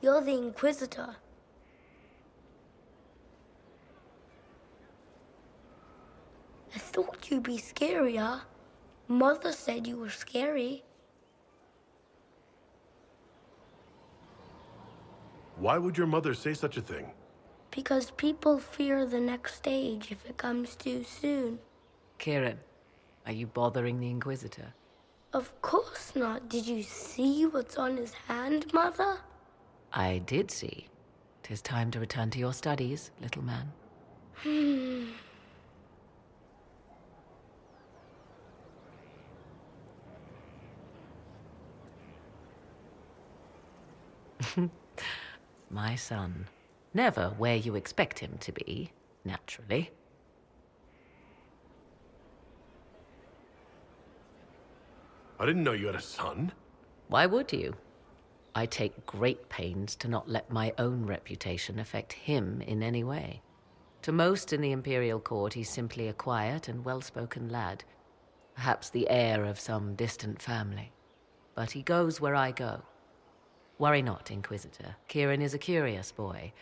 You're the Inquisitor. I thought you'd be scarier. Mother said you were scary. Why would your mother say such a thing? Because people fear the next stage if it comes too soon. Kieran, are you bothering the Inquisitor? Of course not. Did you see what's on his hand, Mother? I did see. 'Tis time to return to your studies, little man. My son. Never where you expect him to be, naturally. I didn't know you had a son. Why would you? I take great pains to not let my own reputation affect him in any way. To most in the Imperial Court, he's simply a quiet and well-spoken lad. Perhaps the heir of some distant family. But he goes where I go. Worry not, Inquisitor. Kieran is a curious boy,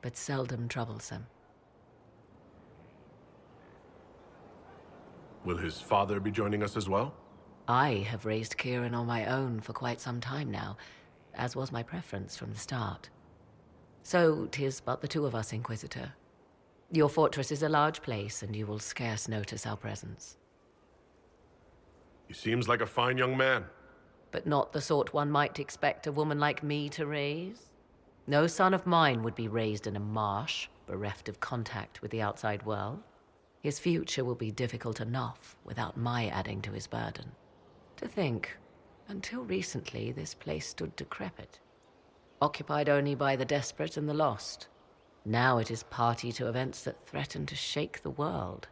but seldom troublesome. Will his father be joining us as well? I have raised Kieran on my own for quite some time now, as was my preference from the start. So 'tis but the two of us, Inquisitor. Your fortress is a large place, and you will scarce notice our presence. He seems like a fine young man. But not the sort one might expect a woman like me to raise. No son of mine would be raised in a marsh, bereft of contact with the outside world. His future will be difficult enough without my adding to his burden. To think, until recently this place stood decrepit, occupied only by the desperate and the lost. Now it is party to events that threaten to shake the world.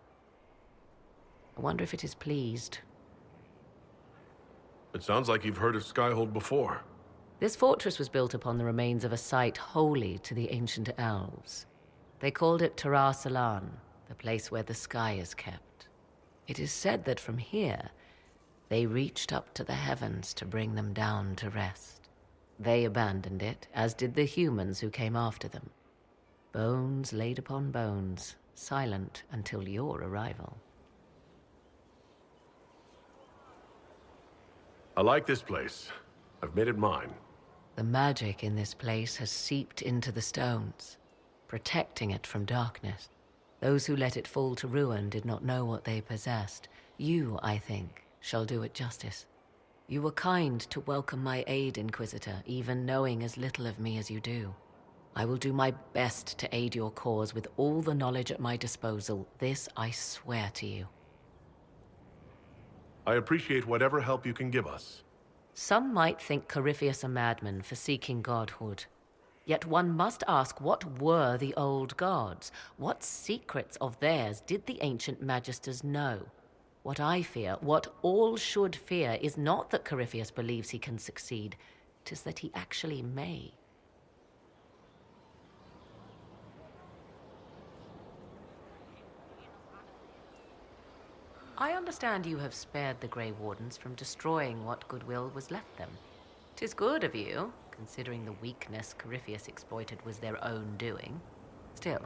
I wonder if it is pleased. It sounds like you've heard of Skyhold before. This fortress was built upon the remains of a site holy to the ancient elves. They called it Tarar Salan, the place where the sky is kept. It is said that from here, they reached up to the heavens to bring them down to rest. They abandoned it, as did the humans who came after them. Bones laid upon bones, silent until your arrival. I like this place. I've made it mine. The magic in this place has seeped into the stones, protecting it from darkness. Those who let it fall to ruin did not know what they possessed. You, I think, shall do it justice. You were kind to welcome my aid, Inquisitor, even knowing as little of me as you do. I will do my best to aid your cause with all the knowledge at my disposal. This I swear to you. I appreciate whatever help you can give us. Some might think Corypheus a madman for seeking godhood. Yet one must ask, what were the old gods? What secrets of theirs did the ancient magisters know? What I fear, what all should fear, is not that Corypheus believes he can succeed. 'Tis that he actually may. I understand you have spared the Grey Wardens from destroying what goodwill was left them. 'Tis good of you, considering the weakness Corypheus exploited was their own doing. Still,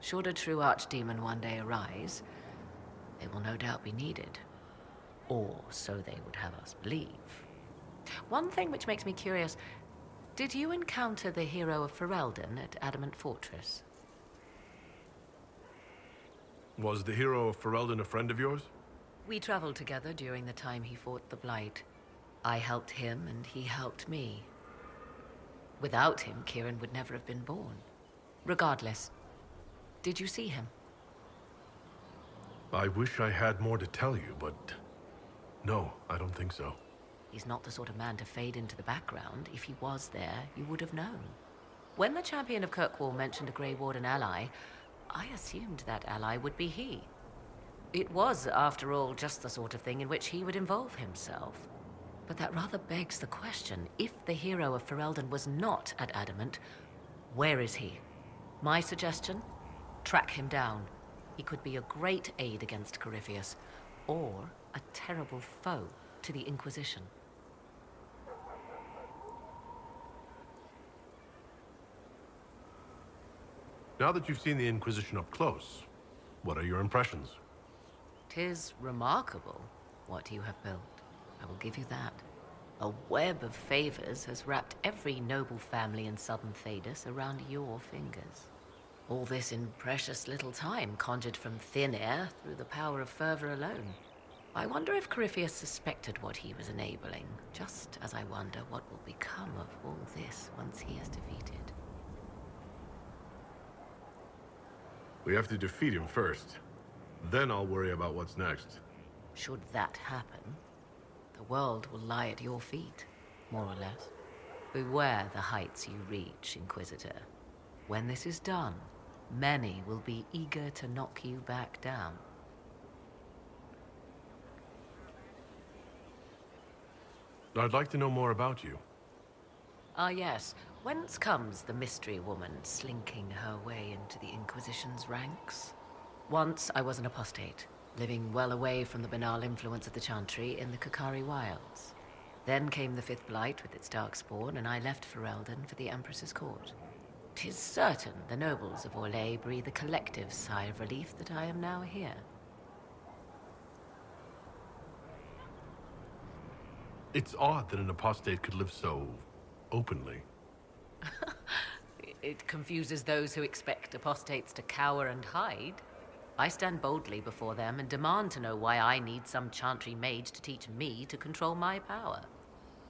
should a true archdemon one day arise, they will no doubt be needed. Or so they would have us believe. One thing which makes me curious, did you encounter the hero of Ferelden at Adamant Fortress? Was the hero of Ferelden a friend of yours? We traveled together during the time he fought the Blight. I helped him and he helped me. Without him, Kieran would never have been born. Regardless, did you see him? I wish I had more to tell you, but no, I don't think so. He's not the sort of man to fade into the background. If he was there, you would have known. When the champion of Kirkwall mentioned a Grey Warden ally, I assumed that ally would be he. It was, after all, just the sort of thing in which he would involve himself. But that rather begs the question, if the hero of Ferelden was not at Adamant, where is he? My suggestion? Track him down. He could be a great aid against Corypheus, or a terrible foe to the Inquisition. Now that you've seen the Inquisition up close, what are your impressions? 'Tis remarkable what you have built. I will give you that. A web of favors has wrapped every noble family in southern Thedas around your fingers. All this in precious little time, conjured from thin air through the power of fervor alone. I wonder if Corypheus suspected what he was enabling, just as I wonder what will become of all this once he is defeated. We have to defeat him first. Then I'll worry about what's next. Should that happen, the world will lie at your feet, more or less. Beware the heights you reach, Inquisitor. When this is done, many will be eager to knock you back down. I'd like to know more about you. Ah yes, whence comes the mystery woman slinking her way into the Inquisition's ranks? Once I was an apostate, living well away from the banal influence of the Chantry in the Kukari Wilds. Then came the Fifth Blight with its darkspawn, and I left Ferelden for the Empress's court. 'Tis certain the nobles of Orlais breathe a collective sigh of relief that I am now here. It's odd that an apostate could live so openly. It confuses those who expect apostates to cower and hide. I stand boldly before them and demand to know why I need some Chantry mage to teach me to control my power.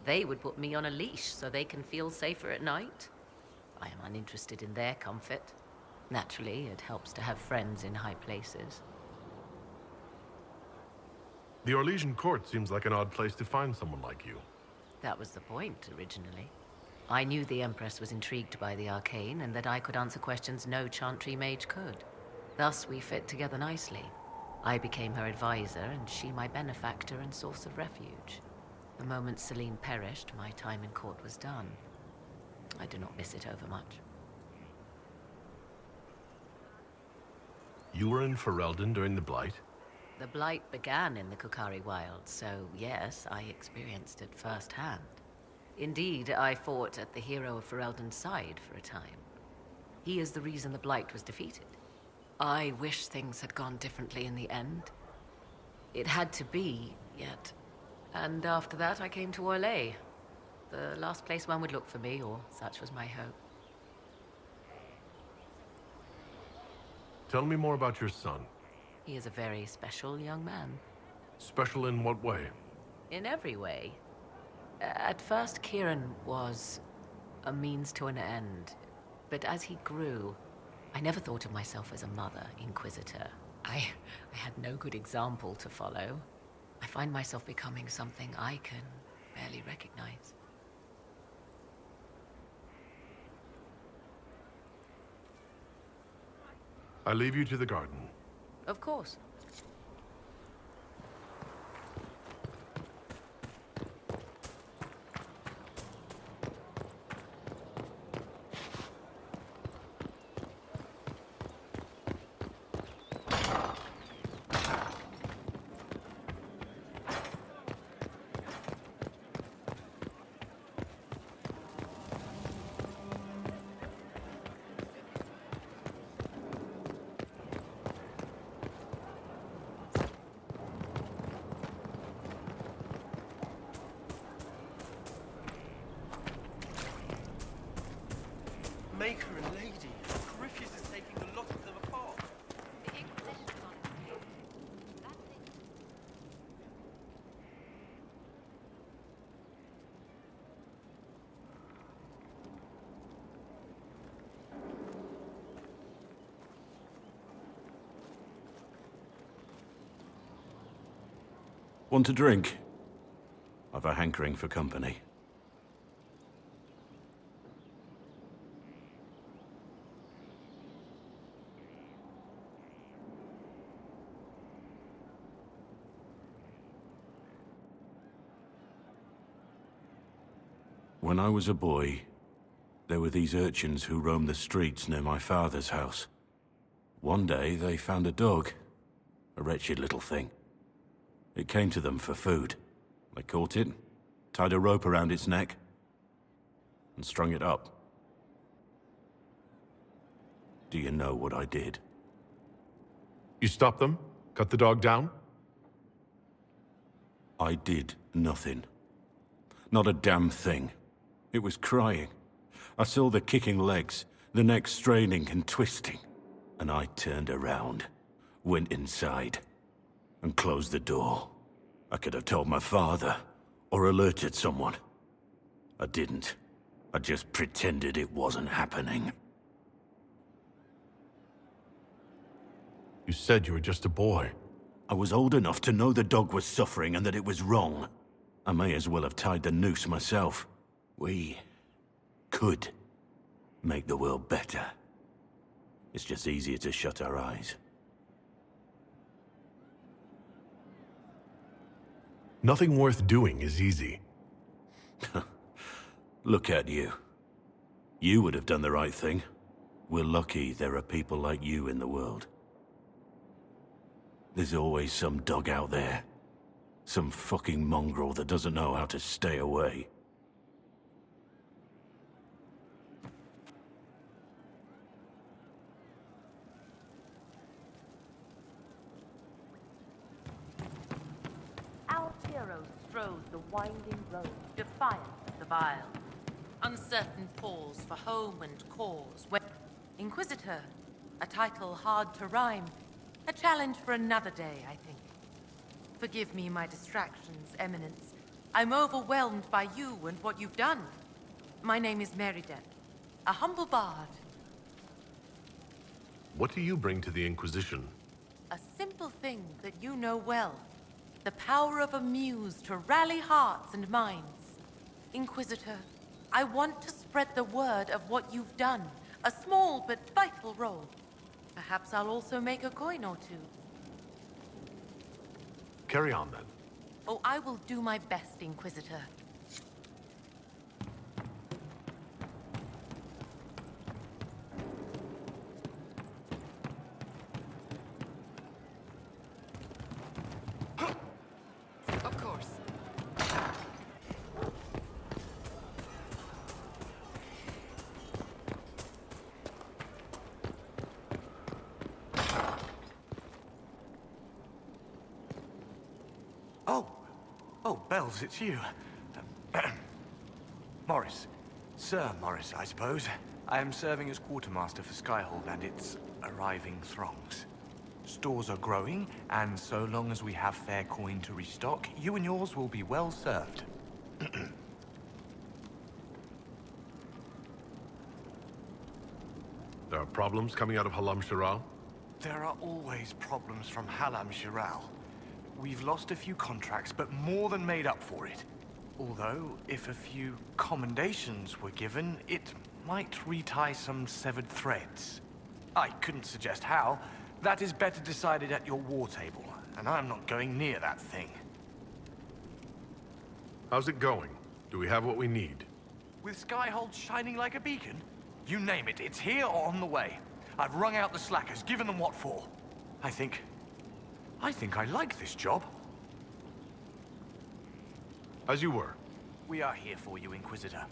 They would put me on a leash so they can feel safer at night. I am uninterested in their comfort. Naturally, it helps to have friends in high places. The Orlesian court seems like an odd place to find someone like you. That was the point, originally. I knew the Empress was intrigued by the arcane, and that I could answer questions no Chantry mage could. Thus, we fit together nicely. I became her advisor, and she my benefactor and source of refuge. The moment Celine perished, my time in court was done. I do not miss it overmuch. You were in Ferelden during the Blight? The Blight began in the Kukari Wilds, so yes, I experienced it firsthand. Indeed, I fought at the hero of Ferelden's side for a time. He is the reason the Blight was defeated. I wish things had gone differently in the end. It had to be, yet. And after that, I came to Orlais. The last place one would look for me, or such was my hope. Tell me more about your son. He is a very special young man. Special in what way? In every way. At first, Kieran was a means to an end. But as he grew, I never thought of myself as a mother, Inquisitor. I had no good example to follow. I find myself becoming something I can barely recognize. I leave you to the garden. Of course. Maker and lady. Corypheus is taking the lot of them apart. The Inquisition concentrates. That thing. Want a drink? I've a hankering for company. When I was a boy, there were these urchins who roamed the streets near my father's house. One day, they found a dog. A wretched little thing. It came to them for food. They caught it, tied a rope around its neck, and strung it up. Do you know what I did? You stopped them? Cut the dog down? I did nothing. Not a damn thing. It was crying. I saw the kicking legs, the neck straining and twisting. And I turned around, went inside, and closed the door. I could have told my father, or alerted someone. I didn't. I just pretended it wasn't happening. You said you were just a boy. I was old enough to know the dog was suffering and that it was wrong. I may as well have tied the noose myself. We could make the world better. It's just easier to shut our eyes. Nothing worth doing is easy. Look at you. You would have done the right thing. We're lucky there are people like you in the world. There's always some dog out there. Some fucking mongrel that doesn't know how to stay away. Our hero strode the winding road, defiant of the vile. Uncertain pause for home and cause. Inquisitor, a title hard to rhyme. A challenge for another day, I think. Forgive me my distractions, Eminence. I'm overwhelmed by you and what you've done. My name is Meriden, a humble bard. What do you bring to the Inquisition? A simple thing that you know well. The power of a muse to rally hearts and minds. Inquisitor, I want to spread the word of what you've done. A small but vital role. Perhaps I'll also make a coin or two. Carry on, then. Oh, I will do my best, Inquisitor. Of course. Oh, Bells, it's you. Morris. Sir Morris, I suppose. I am serving as quartermaster for Skyhold and its arriving throngs. Stores are growing, and so long as we have fair coin to restock, you and yours will be well served. There are problems coming out of Halam Shiral? There are always problems from Halam Shiral. We've lost a few contracts, but more than made up for it. Although, if a few commendations were given, it might retie some severed threads. I couldn't suggest how. That is better decided at your war table, and I'm not going near that thing. How's it going? Do we have what we need? With Skyhold shining like a beacon? You name it, it's here or on the way. I've wrung out the slackers, given them what for. I think I like this job. As you were. We are here for you, Inquisitor.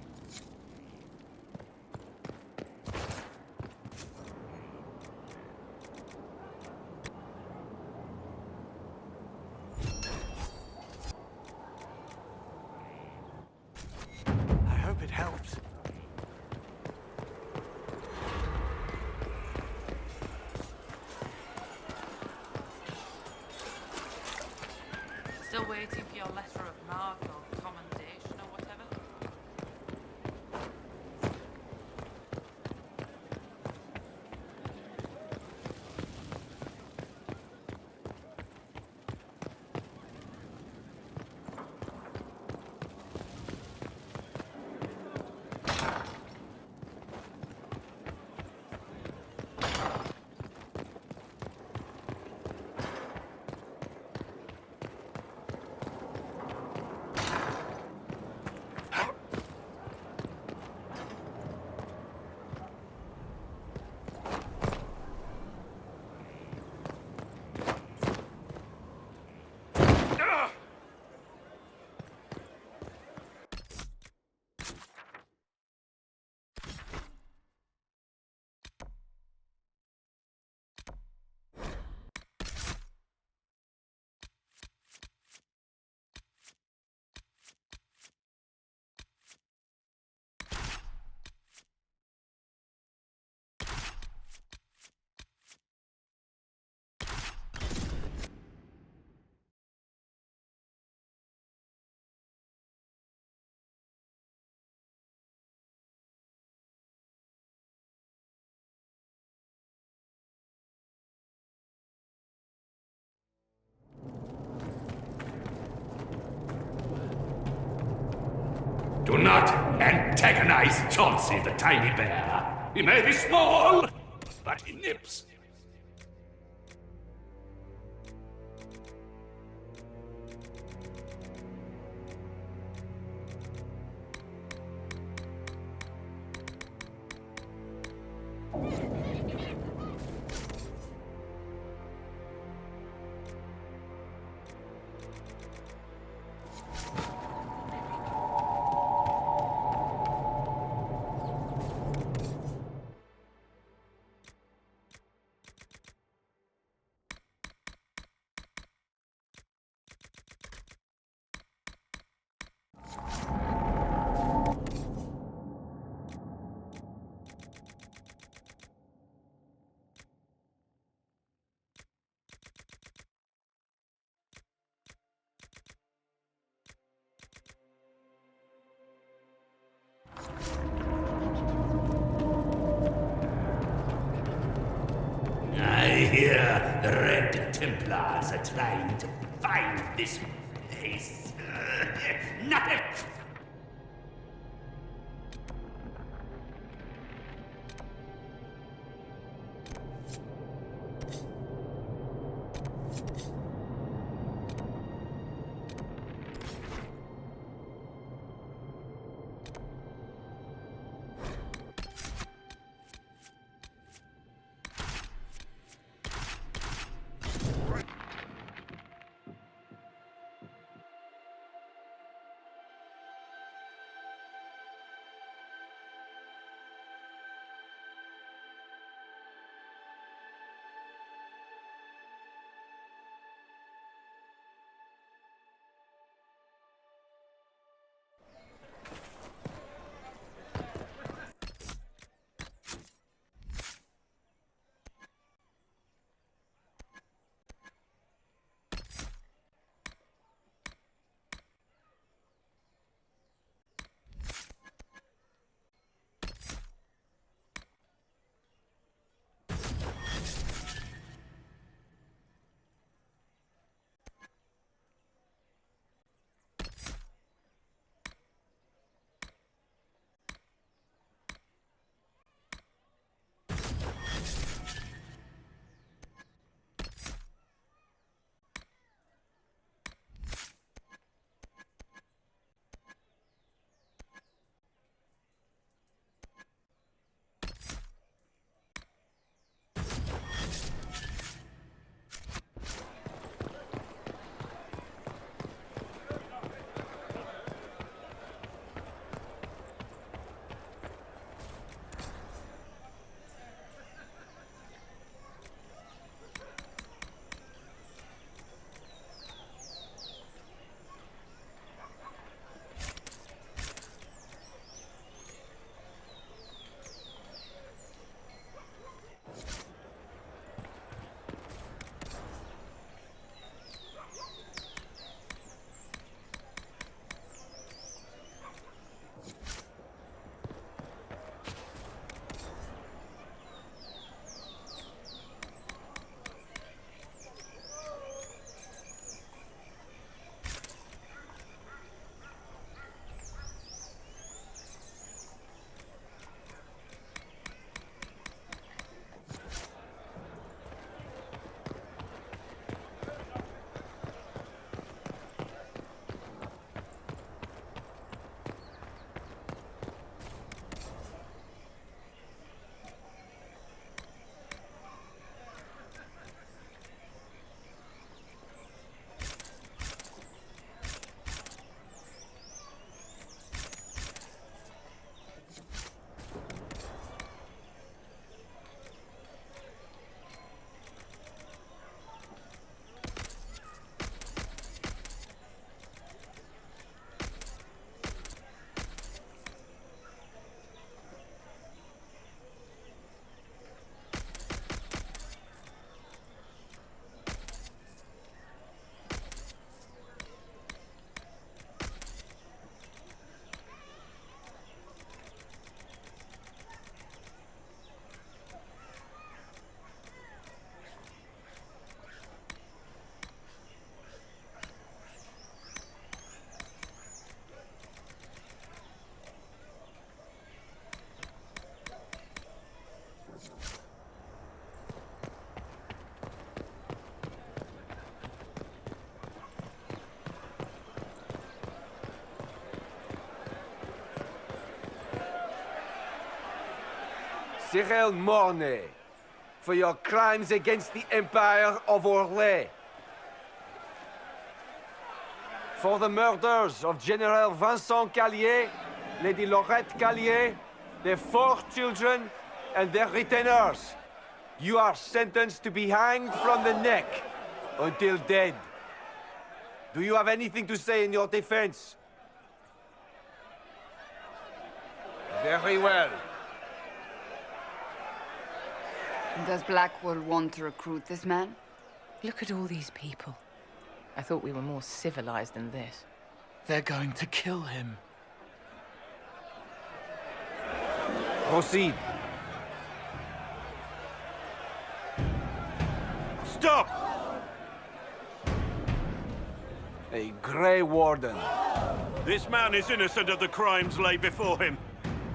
I hope it helps. Still waiting for your letter of marque or commendation or whatever? Do not antagonize Chauncey the tiny bear. He may be small, but he nips. I hear the Red Templars are trying to find this place. Nothing! Cyril Mornay, for your crimes against the Empire of Orlais. For the murders of General Vincent Callier, Lady Laurette Callier, their 4 children, and their retainers. You are sentenced to be hanged from the neck until dead. Do you have anything to say in your defense? Very well. Does Blackwall want to recruit this man? Look at all these people. I thought we were more civilized than this. They're going to kill him. Proceed. Stop! A Grey Warden. This man is innocent of the crimes laid before him.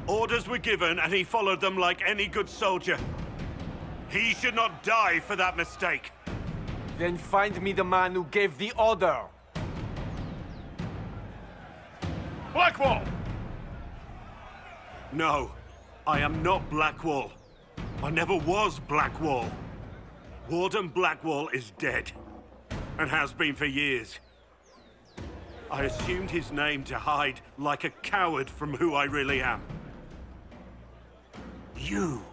Orders were given, and he followed them like any good soldier. He should not die for that mistake. Then find me the man who gave the order. Blackwall! No, I am not Blackwall. I never was Blackwall. Warden Blackwall is dead, and has been for years. I assumed his name to hide like a coward from who I really am. You,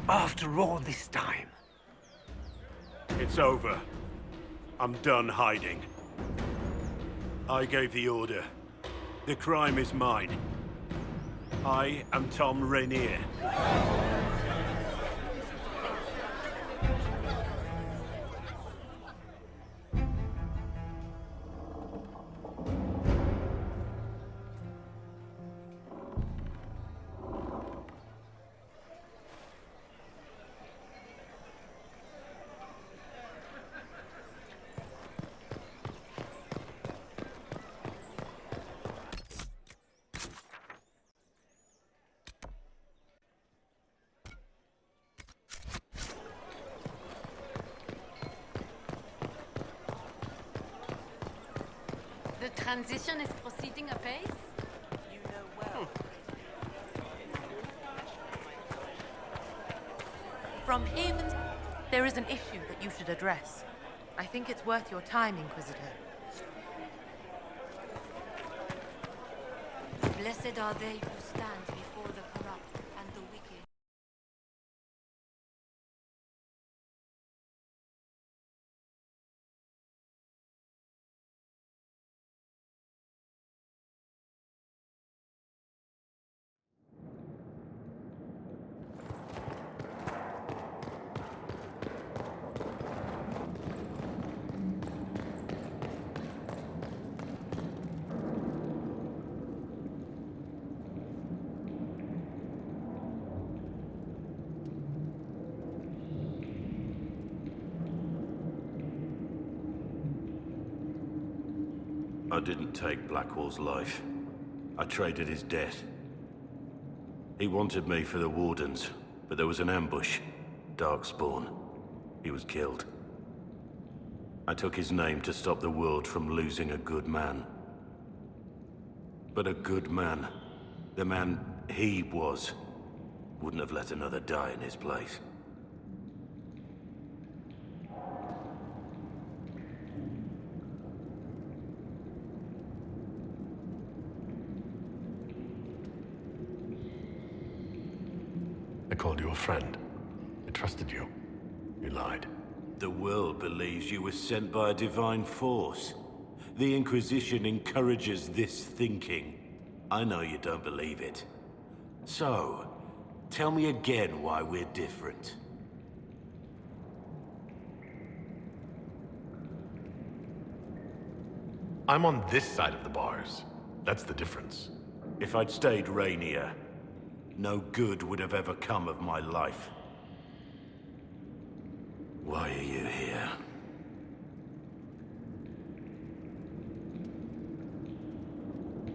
after all this time. It's over. I'm done hiding. I gave the order. The crime is mine. I am Tom Rainier. The transition is proceeding apace? You know well. From Haven's, there is an issue that you should address. I think it's worth your time, Inquisitor. Blessed are they who stand before the corrupt and the wicked. I didn't take Blackwall's life. I traded his death. He wanted me for the Wardens, but there was an ambush. Darkspawn. He was killed. I took his name to stop the world from losing a good man. But a good man, the man he was, wouldn't have let another die in his place. I called you a friend. I trusted you. You lied. The world believes you were sent by a divine force. The Inquisition encourages this thinking. I know you don't believe it. So, tell me again why we're different. I'm on this side of the bars. That's the difference. If I'd stayed Rainier, no good would have ever come of my life. Why are you here?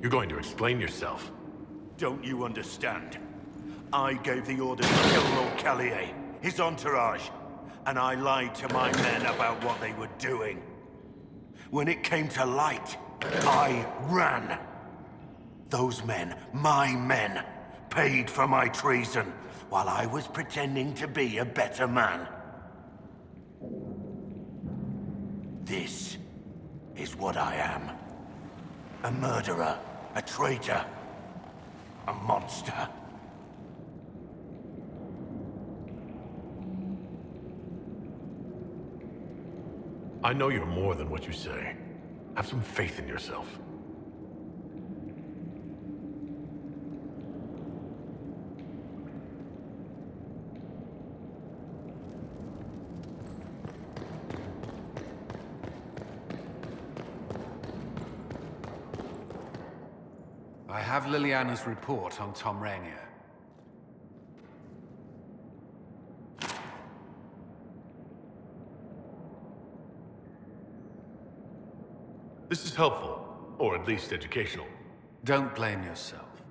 You're going to explain yourself. Don't you understand? I gave the order to kill Lord Callier, his entourage, and I lied to my men about what they were doing. When it came to light, I ran. Those men, my men, paid for my treason while I was pretending to be a better man. This is what I am. A murderer, a traitor, a monster. I know you're more than what you say. Have some faith in yourself. I have Liliana's report on Tom Rainier. This is helpful, or at least educational. Don't blame yourself.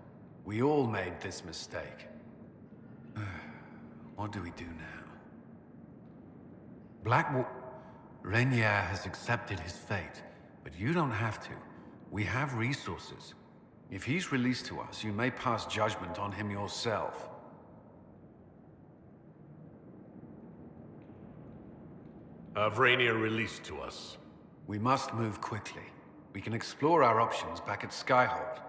We all made this mistake. What do we do now? Rainier has accepted his fate, but you don't have to. We have resources. If he's released to us, you may pass judgment on him yourself. Have Rainier released to us. We must move quickly. We can explore our options back at Skyhold.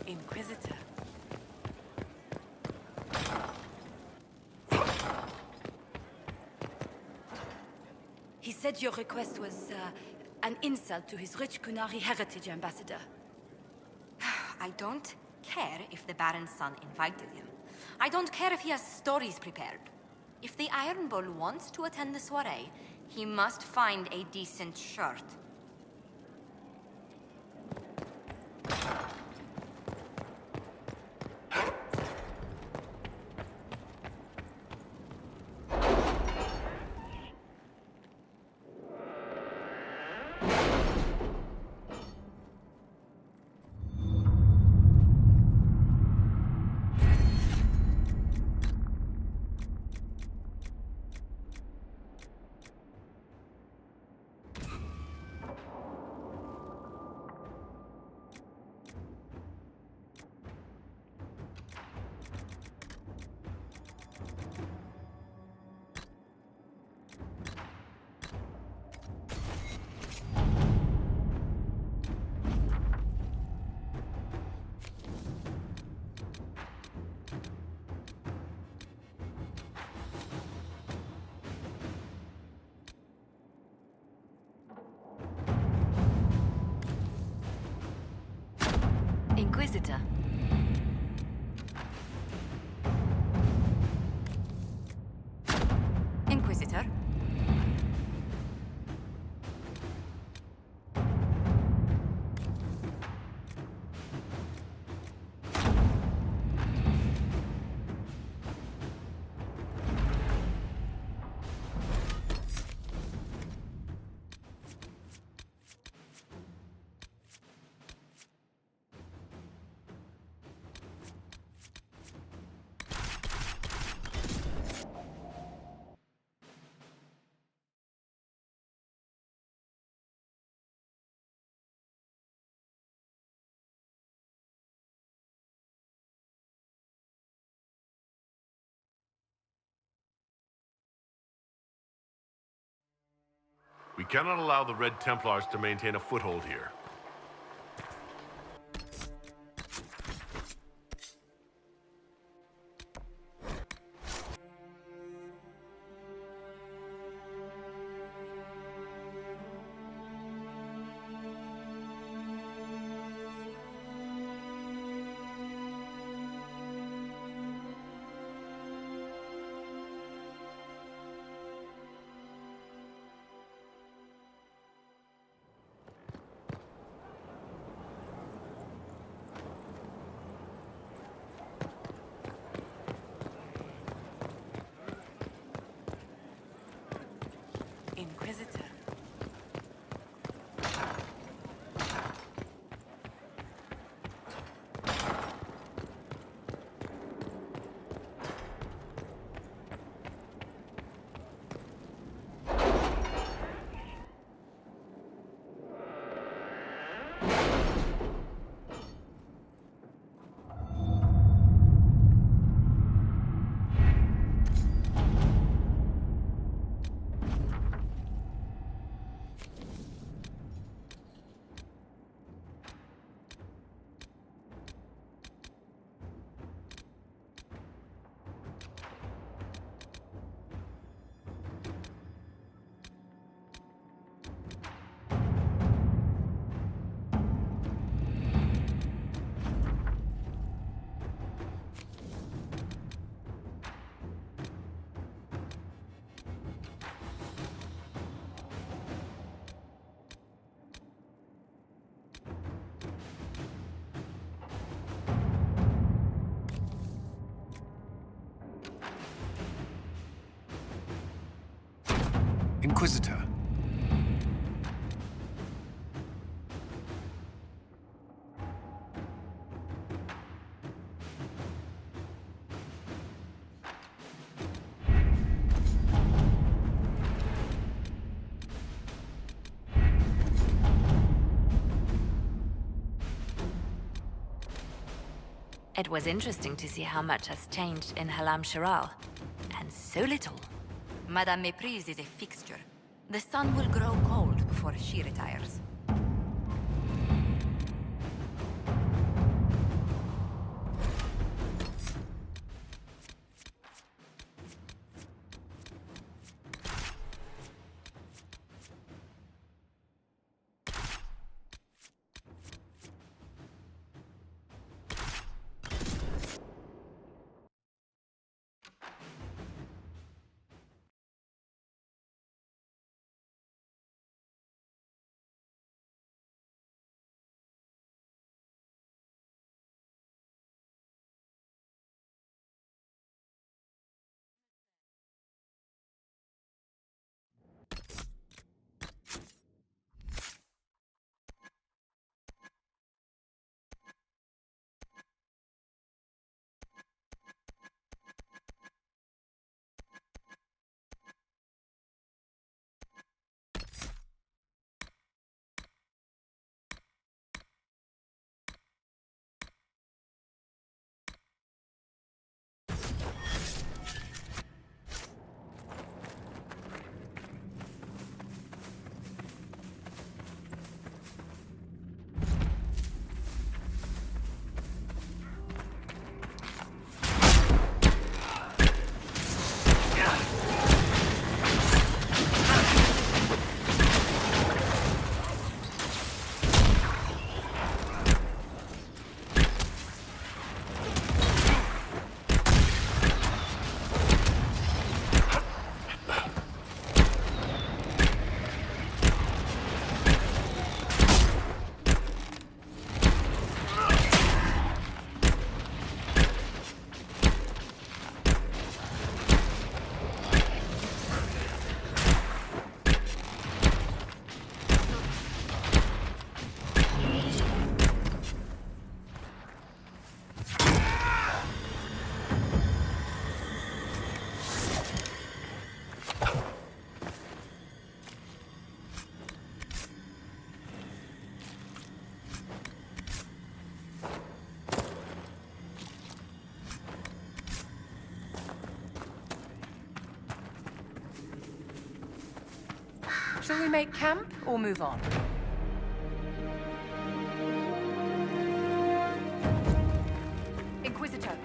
Inquisitor. He said your request was an insult to his rich Kunari heritage, Ambassador. I don't care if the Baron's son invited him. I don't care if he has stories prepared. If the Iron Bull wants to attend the soiree, he must find a decent shirt. Inquisitor. Inquisitor? We cannot allow the Red Templars to maintain a foothold here. Inquisitor. It was interesting to see how much has changed in Halam Shiral. And so little. Madame Méprise is a fixture. The sun will grow cold before she retires. Shall we make camp or move on? Inquisitor.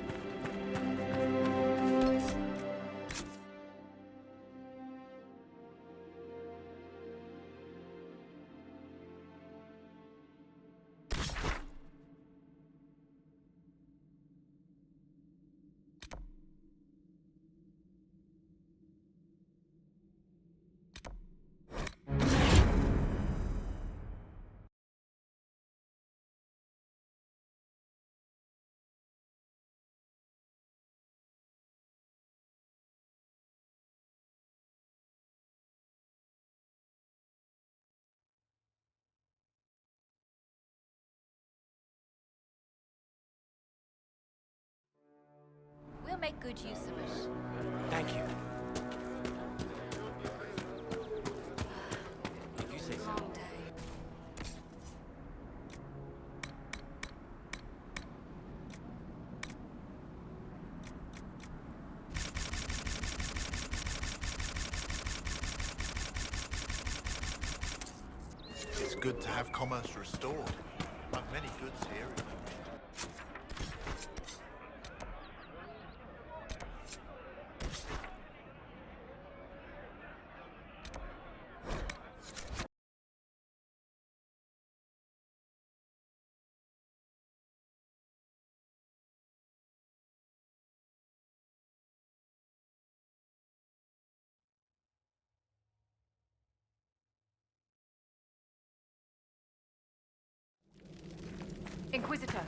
We'll make good use of it. Thank you. If you say so. Long day. It's good to have commerce restored. Like many goods here. Inquisitor.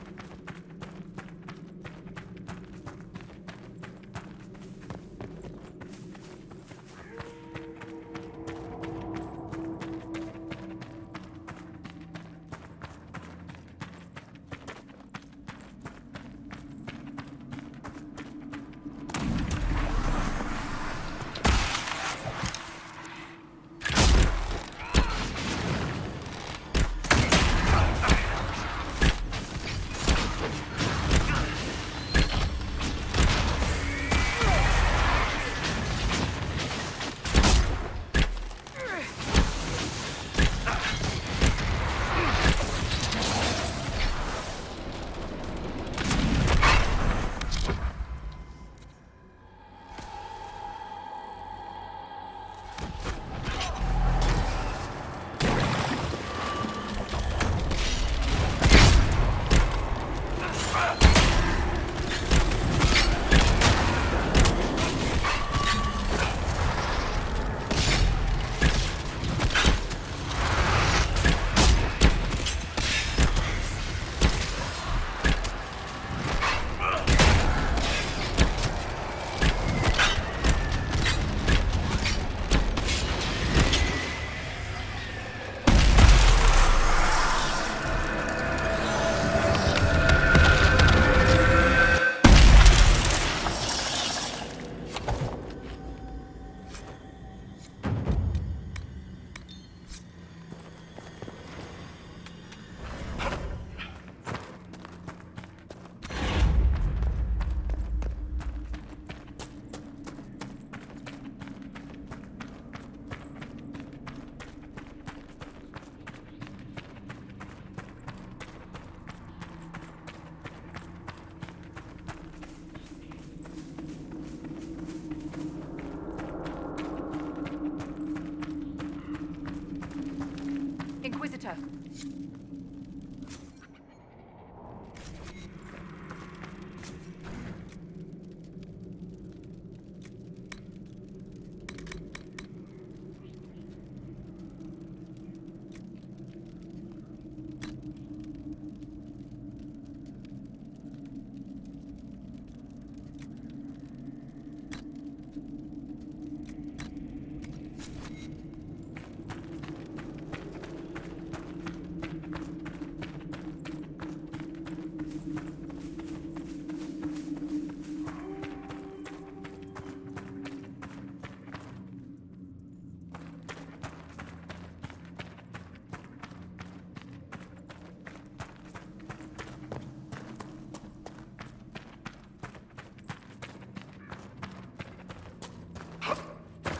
later.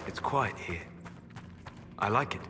It's quiet here. I like it.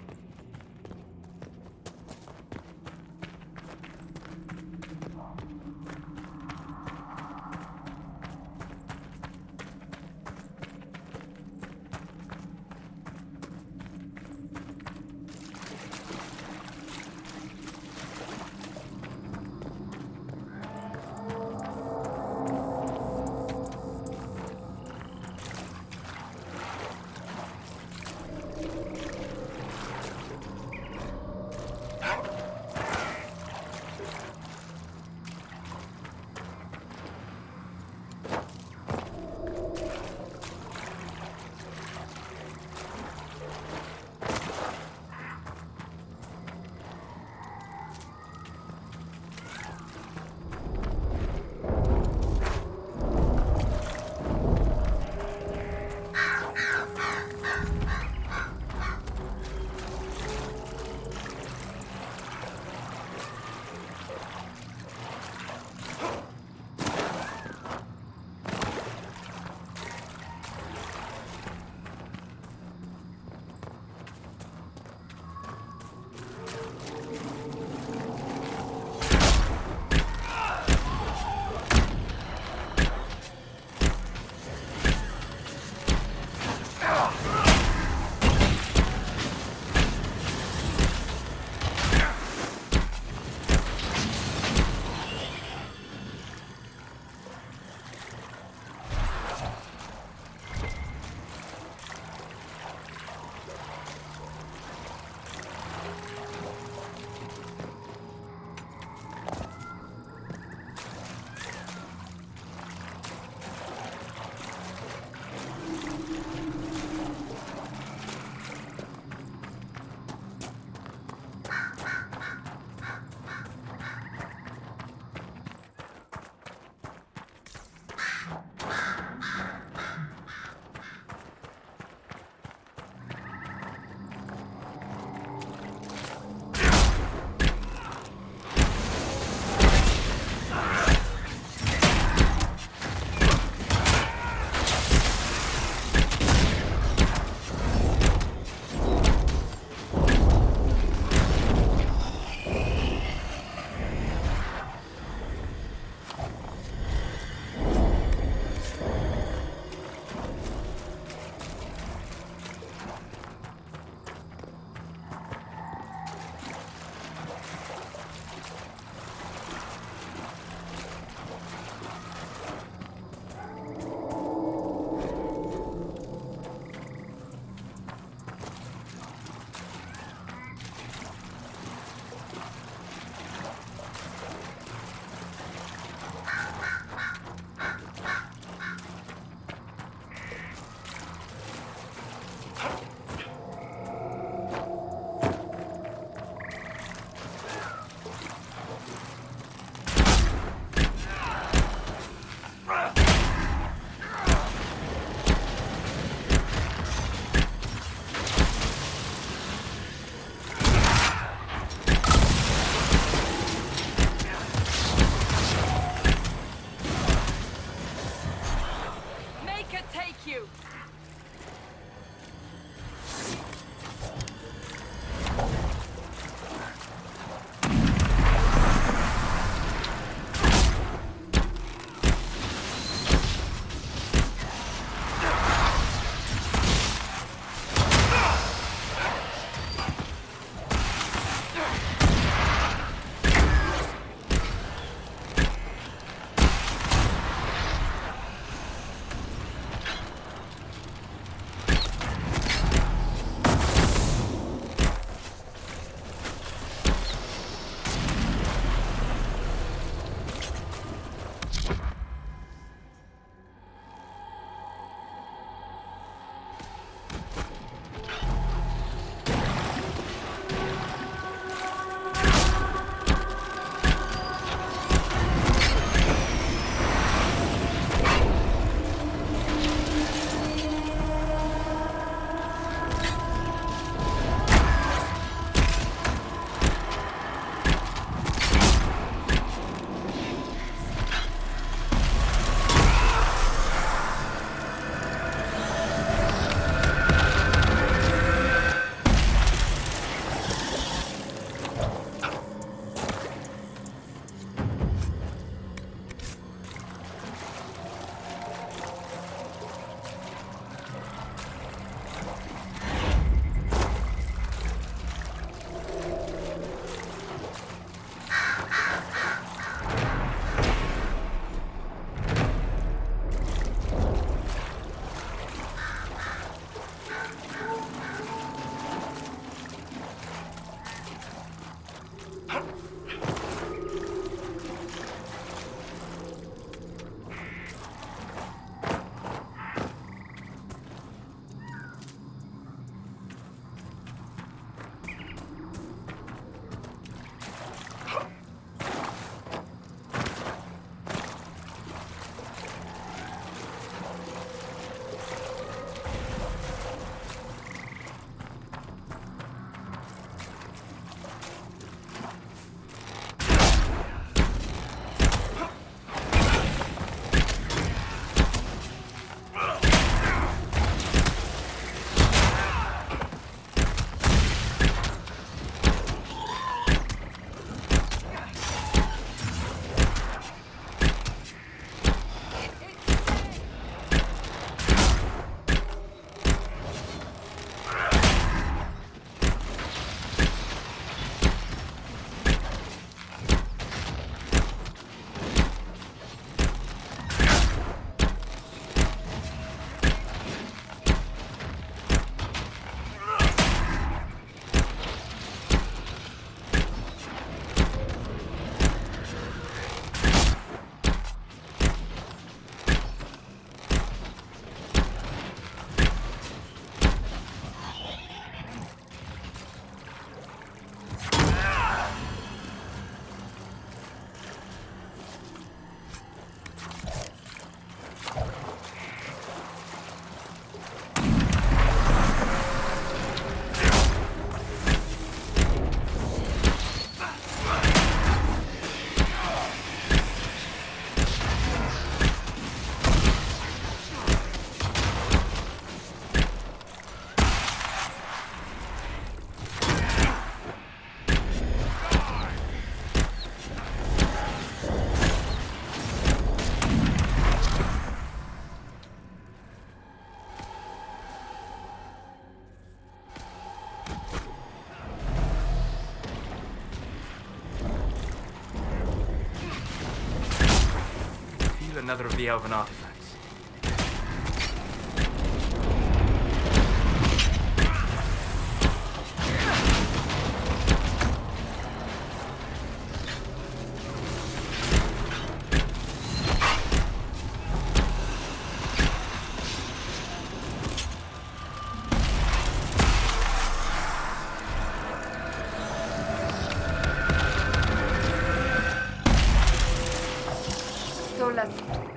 another of the elven artifacts.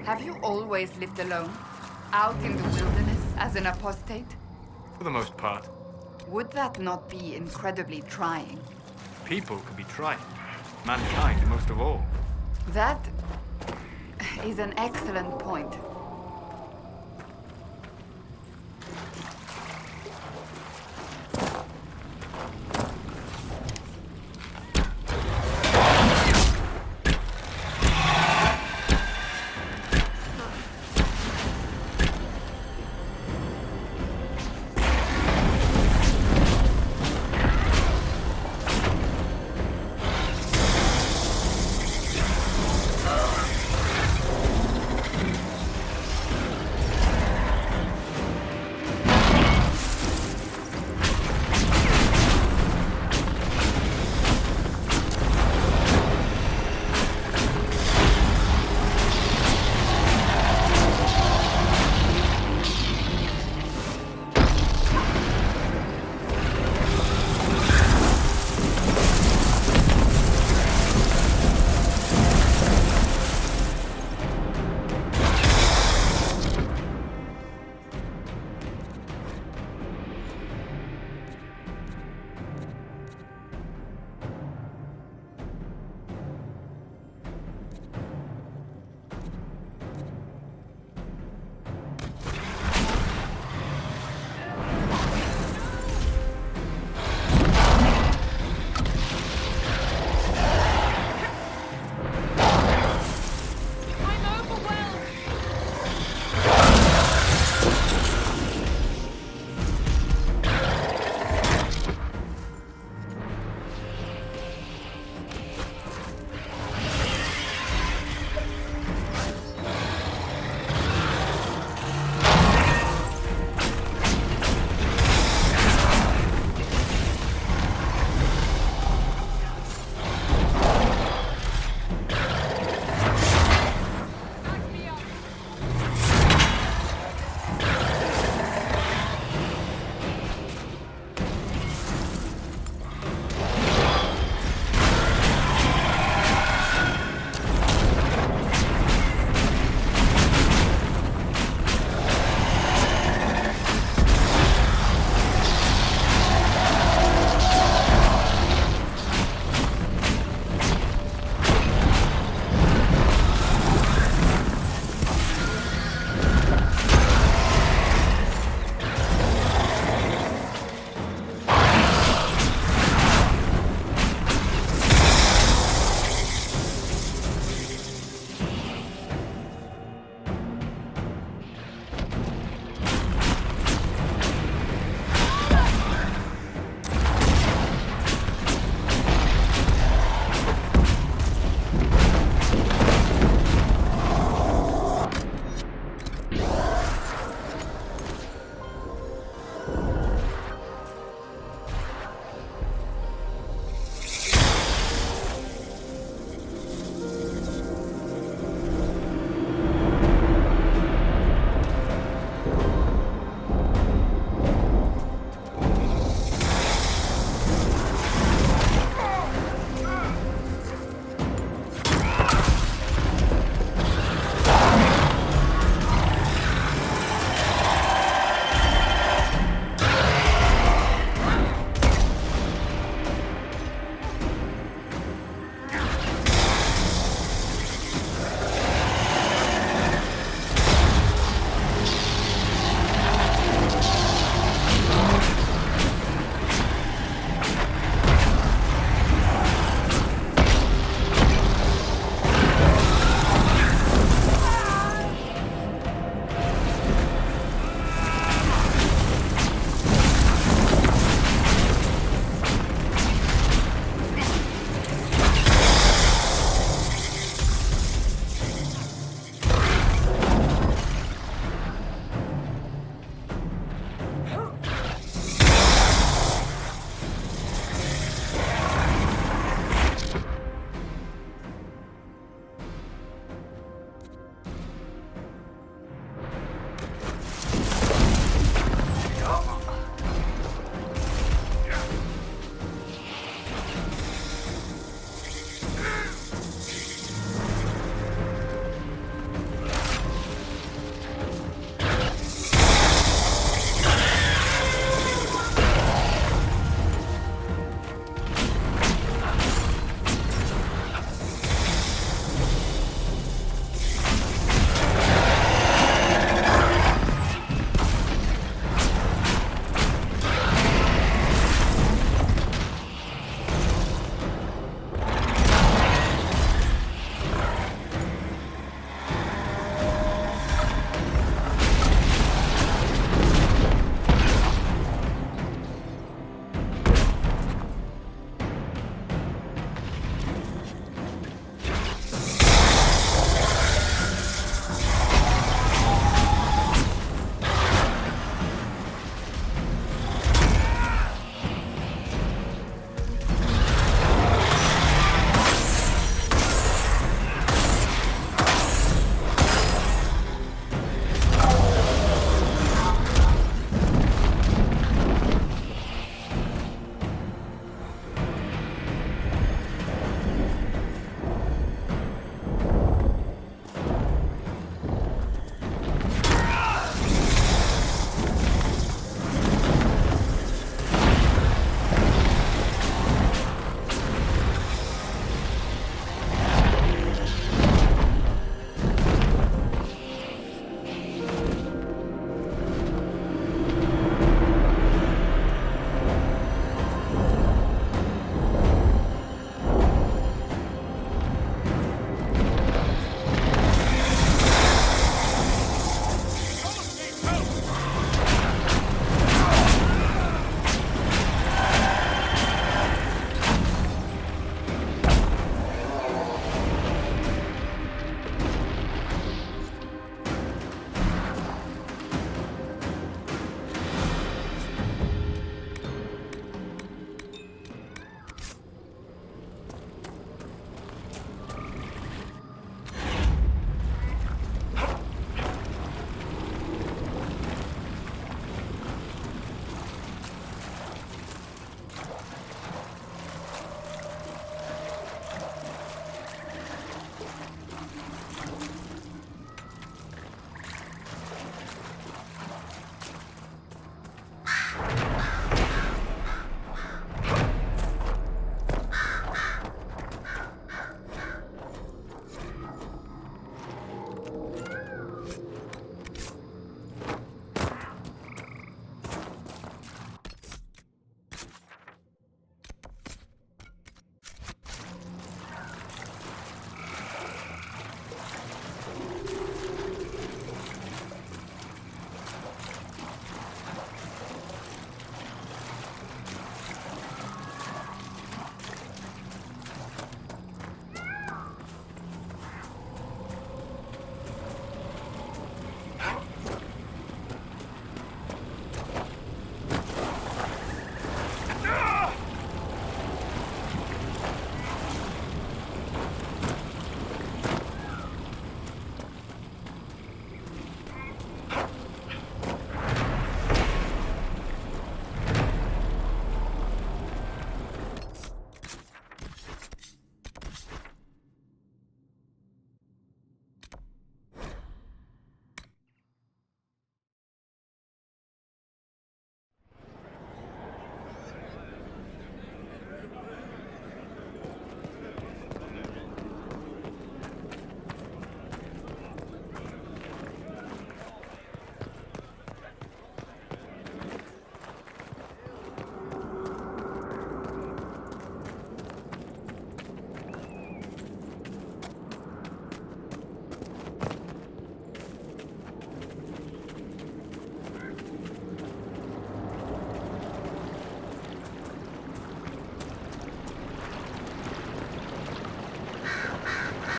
Have you always lived alone? Out in the wilderness as an apostate? For the most part. Would that not be incredibly trying? People can be trying. Mankind most of all. That is an excellent point.